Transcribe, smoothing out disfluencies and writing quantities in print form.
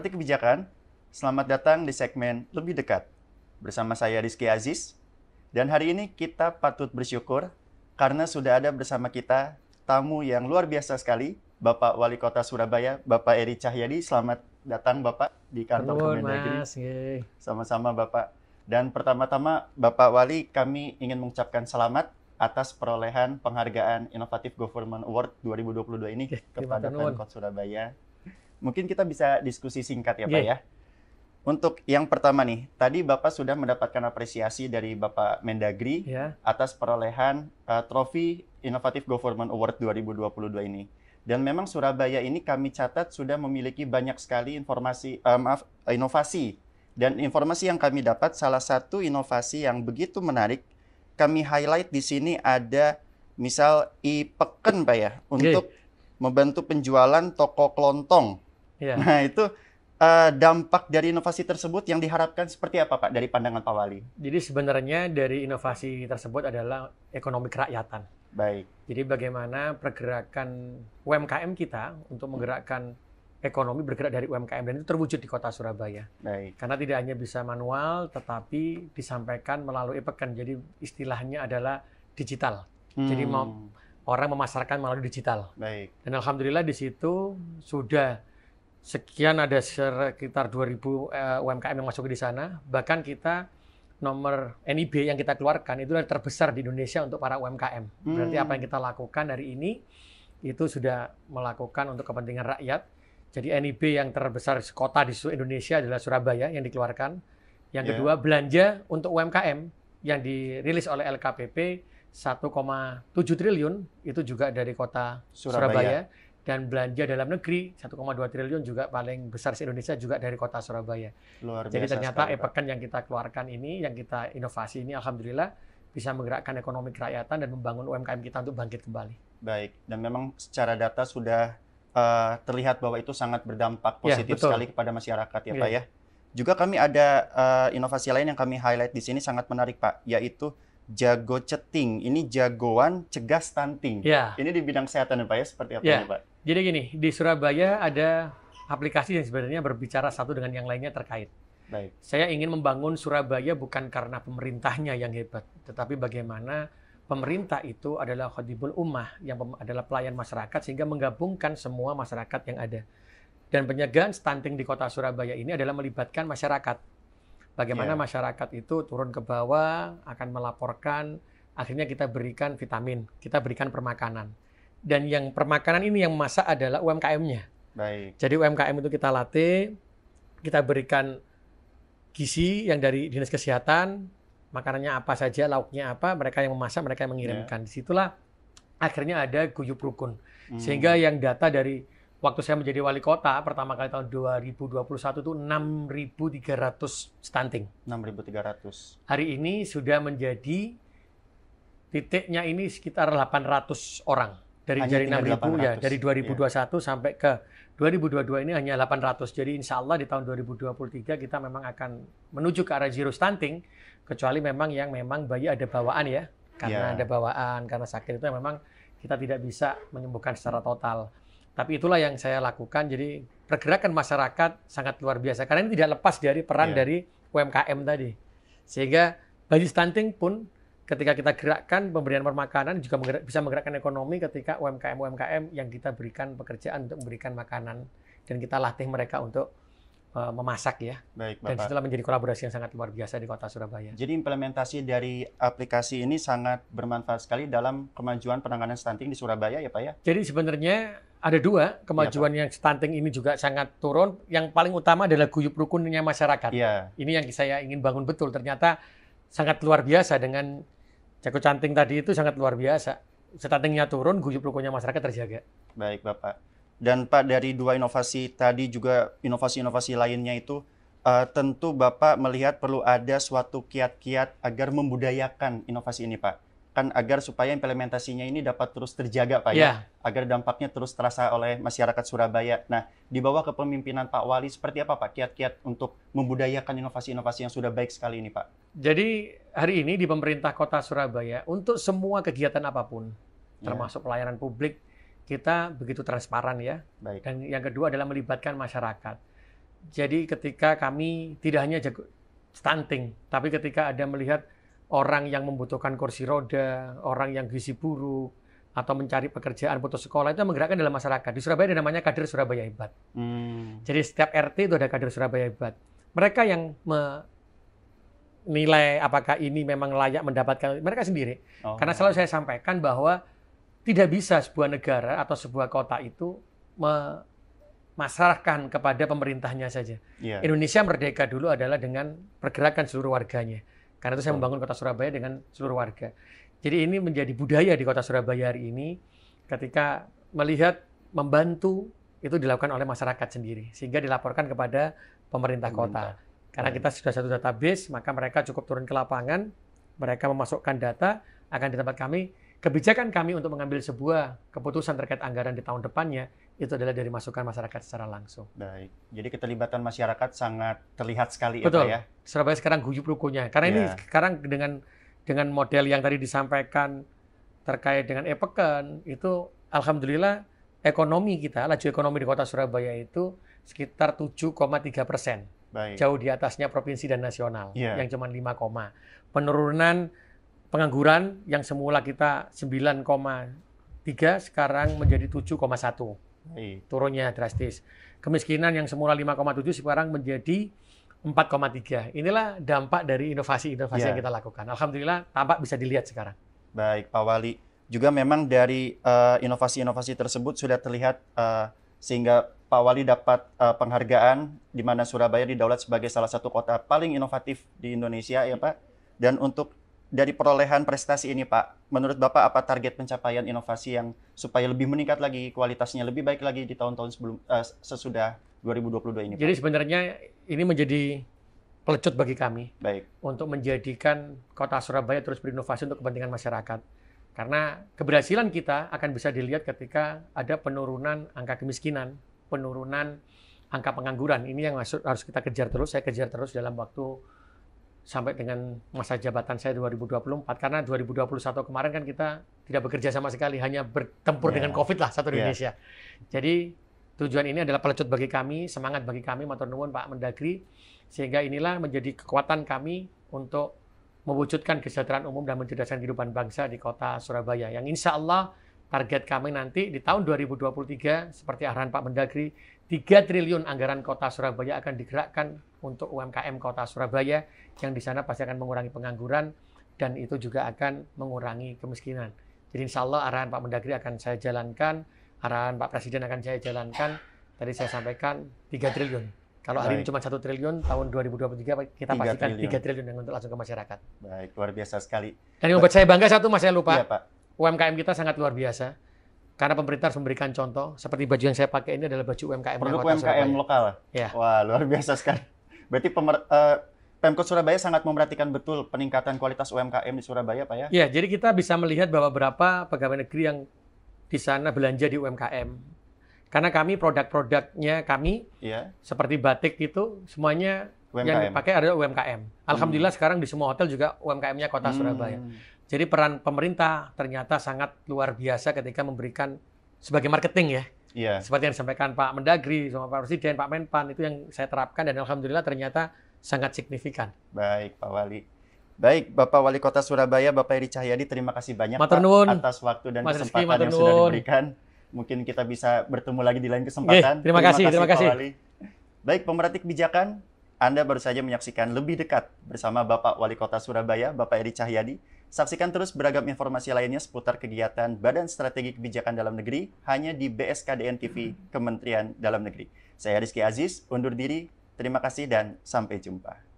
Sobat Kebijakan, selamat datang di segmen Lebih Dekat. Bersama saya Rizky Aziz, dan hari ini kita patut bersyukur karena sudah ada bersama kita tamu yang luar biasa sekali, Bapak Wali Kota Surabaya, Bapak Eri Cahyadi. Selamat datang Bapak di kantor Kemendagri. Sama-sama Bapak. Dan pertama-tama Bapak Wali, kami ingin mengucapkan selamat atas perolehan penghargaan Innovative Government Award 2022 ini kepada Pemkot Surabaya. Mungkin kita bisa diskusi singkat ya Pak ya. Untuk yang pertama nih, tadi Bapak sudah mendapatkan apresiasi dari Bapak Mendagri atas perolehan trofi Innovative Government Award 2022 ini. Dan memang Surabaya ini kami catat sudah memiliki banyak sekali inovasi. Dan informasi yang kami dapat, salah satu inovasi yang begitu menarik, kami highlight di sini ada misal iPeken Pak ya, untuk membantu penjualan toko kelontong. Nah itu dampak dari inovasi tersebut yang diharapkan seperti apa Pak dari pandangan Pak Wali? Jadi sebenarnya dari inovasi tersebut adalah ekonomi kerakyatan. Baik. Jadi bagaimana pergerakan UMKM kita untuk menggerakkan ekonomi bergerak dari UMKM, dan itu terwujud di Kota Surabaya. Baik. Karena tidak hanya bisa manual, tetapi disampaikan melalui iPeken. Jadi istilahnya adalah digital. Jadi orang memasarkan melalui digital. Baik. Dan alhamdulillah di situ sudah sekian, ada sekitar 2.000 UMKM yang masuk di sana. Bahkan kita nomor NIB yang kita keluarkan itu adalah terbesar di Indonesia untuk para UMKM. Berarti apa yang kita lakukan hari ini itu sudah melakukan untuk kepentingan rakyat. Jadi NIB yang terbesar kota di seluruh Indonesia adalah Surabaya yang dikeluarkan. Yang kedua, belanja untuk UMKM yang dirilis oleh LKPP 1,7 triliun itu juga dari kota Surabaya. Dan belanja dalam negeri 1,2 triliun juga paling besar di Indonesia juga dari kota Surabaya. Luar biasa. Jadi ternyata sekali, iPeken yang kita keluarkan ini, yang kita inovasi ini, alhamdulillah bisa menggerakkan ekonomi kerakyatan dan membangun UMKM kita untuk bangkit kembali. Baik, dan memang secara data sudah terlihat bahwa itu sangat berdampak positif sekali kepada masyarakat ya Pak ya. Juga kami ada inovasi lain yang kami highlight di sini sangat menarik Pak, yaitu Jago Ceting. Ini jagoan cegah stunting. Ini di bidang kesehatan ya Pak ya, seperti apa ini Pak? Jadi gini, di Surabaya ada aplikasi yang sebenarnya berbicara satu dengan yang lainnya terkait. Baik. Saya ingin membangun Surabaya bukan karena pemerintahnya yang hebat, tetapi bagaimana pemerintah itu adalah khadimul ummah, yang adalah pelayan masyarakat, sehingga menggabungkan semua masyarakat yang ada. Dan pencegahan stunting di kota Surabaya ini adalah melibatkan masyarakat. Bagaimana masyarakat itu turun ke bawah, akan melaporkan, akhirnya kita berikan vitamin, kita berikan permakanan. Dan yang permakanan ini yang masak adalah UMKM-nya. Baik. Jadi UMKM itu kita latih, kita berikan gizi yang dari Dinas Kesehatan, makanannya apa saja, lauknya apa, mereka yang memasak, mereka yang mengirimkan. Disitulah akhirnya ada guyub rukun. Sehingga yang data dari waktu saya menjadi wali kota, pertama kali tahun 2021 itu 6.300 stunting. 6.300. Hari ini sudah menjadi titiknya ini sekitar 800 orang. Dari 6.000 ya, dari 2021 sampai ke 2022 ini hanya 800. Jadi insya Allah di tahun 2023 kita memang akan menuju ke arah zero stunting, kecuali memang yang memang bayi ada bawaan ya. Karena ada bawaan, karena sakit itu memang kita tidak bisa menyembuhkan secara total. Tapi itulah yang saya lakukan. Jadi pergerakan masyarakat sangat luar biasa. Karena ini tidak lepas dari peran dari UMKM tadi. Sehingga bayi stunting pun ketika kita gerakkan pemberian permakanan juga bisa menggerakkan ekonomi ketika UMKM yang kita berikan pekerjaan untuk memberikan makanan. Dan kita latih mereka untuk memasak ya. Baik, Bapak. Dan setelah menjadi kolaborasi yang sangat luar biasa di kota Surabaya. Jadi implementasi dari aplikasi ini sangat bermanfaat sekali dalam kemajuan penanganan stunting di Surabaya ya Pak ya? Jadi sebenarnya ada dua kemajuan yang stunting ini juga sangat turun. Yang paling utama adalah guyub rukunnya masyarakat. Ini yang saya ingin bangun betul. Ternyata sangat luar biasa dengan Jago Canting tadi itu sangat luar biasa. Stuntingnya turun, guyub rukunnya masyarakat terjaga. Baik Bapak. Dan Pak, dari dua inovasi tadi juga inovasi-inovasi lainnya itu tentu Bapak melihat perlu ada suatu kiat-kiat agar membudayakan inovasi ini Pak. Kan agar supaya implementasinya ini dapat terus terjaga Pak ya. Agar dampaknya terus terasa oleh masyarakat Surabaya. Nah, di bawah kepemimpinan Pak Wali seperti apa Pak kiat-kiat untuk membudayakan inovasi-inovasi yang sudah baik sekali ini Pak? Jadi hari ini di pemerintah kota Surabaya untuk semua kegiatan apapun, termasuk pelayanan publik, kita begitu transparan ya. Dan yang kedua adalah melibatkan masyarakat. Jadi ketika kami tidak hanya jago stunting, tapi ketika ada melihat orang yang membutuhkan kursi roda, orang yang gizi buruk, atau mencari pekerjaan putus sekolah, itu menggerakkan dalam masyarakat. Di Surabaya ada namanya kader Surabaya Hebat. Jadi setiap RT itu ada kader Surabaya Hebat. Mereka yang menilai apakah ini memang layak mendapatkan, mereka sendiri. Karena selalu saya sampaikan bahwa tidak bisa sebuah negara atau sebuah kota itu memasrahkan kepada pemerintahnya saja. Indonesia merdeka dulu adalah dengan pergerakan seluruh warganya. Karena itu saya membangun kota Surabaya dengan seluruh warga. Jadi ini menjadi budaya di kota Surabaya hari ini, ketika melihat membantu itu dilakukan oleh masyarakat sendiri, sehingga dilaporkan kepada pemerintah kota. Karena kita sudah satu database, maka mereka cukup turun ke lapangan, mereka memasukkan data, akan di tempat kami, kebijakan kami untuk mengambil sebuah keputusan terkait anggaran di tahun depannya, itu adalah dari masukan masyarakat secara langsung. Baik, jadi keterlibatan masyarakat sangat terlihat sekali. Betul. Ya Pak ya? Surabaya sekarang guyup rukunya, karena ini sekarang dengan model yang tadi disampaikan terkait dengan e-pekan, itu alhamdulillah ekonomi kita, laju ekonomi di kota Surabaya itu sekitar 7,3%. Jauh di atasnya provinsi dan nasional, yang cuma 5, penurunan pengangguran yang semula kita 9,3 sekarang menjadi 7,1. Turunnya drastis. Kemiskinan yang semula 5,7 sekarang menjadi 4,3. Inilah dampak dari inovasi-inovasi yang kita lakukan. Alhamdulillah tampak bisa dilihat sekarang. Baik, Pak Wali. Juga memang dari inovasi-inovasi tersebut sudah terlihat sehingga Pak Wali dapat penghargaan di mana Surabaya didaulat sebagai salah satu kota paling inovatif di Indonesia ya Pak. Dan untuk dari perolehan prestasi ini Pak, menurut Bapak apa target pencapaian inovasi yang supaya lebih meningkat lagi, kualitasnya lebih baik lagi di tahun-tahun sesudah 2022 ini Pak? Jadi sebenarnya ini menjadi pelecut bagi kami untuk menjadikan kota Surabaya terus berinovasi untuk kepentingan masyarakat. Karena keberhasilan kita akan bisa dilihat ketika ada penurunan angka kemiskinan, penurunan angka pengangguran. Ini yang harus kita kejar terus, saya kejar terus dalam waktu sampai dengan masa jabatan saya 2024. Karena 2021 kemarin kan kita tidak bekerja sama sekali, hanya bertempur dengan COVID lah satu Indonesia. Jadi tujuan ini adalah pelecut bagi kami, semangat bagi kami, matur nuwun Pak Mendagri, sehingga inilah menjadi kekuatan kami untuk mewujudkan kesejahteraan umum dan mencerdaskan kehidupan bangsa di kota Surabaya. Yang insya Allah target kami nanti di tahun 2023, seperti arahan Pak Mendagri, 3 triliun anggaran kota Surabaya akan digerakkan untuk UMKM kota Surabaya, yang di sana pasti akan mengurangi pengangguran, dan itu juga akan mengurangi kemiskinan. Jadi insya Allah arahan Pak Mendagri akan saya jalankan, arahan Pak Presiden akan saya jalankan. Tadi saya sampaikan 3 triliun. Kalau hari ini cuma 1 triliun, tahun 2023 kita pastikan 3 triliun yang untuk langsung ke masyarakat. Baik, luar biasa sekali. Dan yang membuat saya bangga satu, Mas, saya lupa. Iya, Pak. UMKM kita sangat luar biasa. Karena pemerintah harus memberikan contoh. Seperti baju yang saya pakai ini adalah baju UMKM. Produk UMKM lokal? Ya. Wah, luar biasa sekali. Berarti Pemkot Surabaya sangat memperhatikan betul peningkatan kualitas UMKM di Surabaya, Pak ya? Iya, jadi kita bisa melihat bahwa beberapa pegawai negeri yang di sana belanja di UMKM. Karena kami produk-produknya kami, seperti batik itu, semuanya UMKM. Yang dipakai adalah UMKM. Alhamdulillah sekarang di semua hotel juga UMKM-nya kota Surabaya. Jadi peran pemerintah ternyata sangat luar biasa ketika memberikan sebagai marketing ya. Seperti yang disampaikan Pak Mendagri, sama Pak Presiden, Pak Menpan, itu yang saya terapkan dan alhamdulillah ternyata sangat signifikan. Baik, Pak Wali. Baik, Bapak Wali Kota Surabaya, Bapak Eri Cahyadi, terima kasih banyak Pak atas waktu dan kesempatan yang sudah diberikan. Mungkin kita bisa bertemu lagi di lain kesempatan. Terima kasih Pak Wali. Baik, pemerhati kebijakan, Anda baru saja menyaksikan Lebih Dekat bersama Bapak Wali Kota Surabaya, Bapak Eri Cahyadi. Saksikan terus beragam informasi lainnya seputar kegiatan Badan Strategi Kebijakan Dalam Negeri hanya di BSKDN TV Kementerian Dalam Negeri. Saya Rizky Aziz, undur diri. Terima kasih dan sampai jumpa.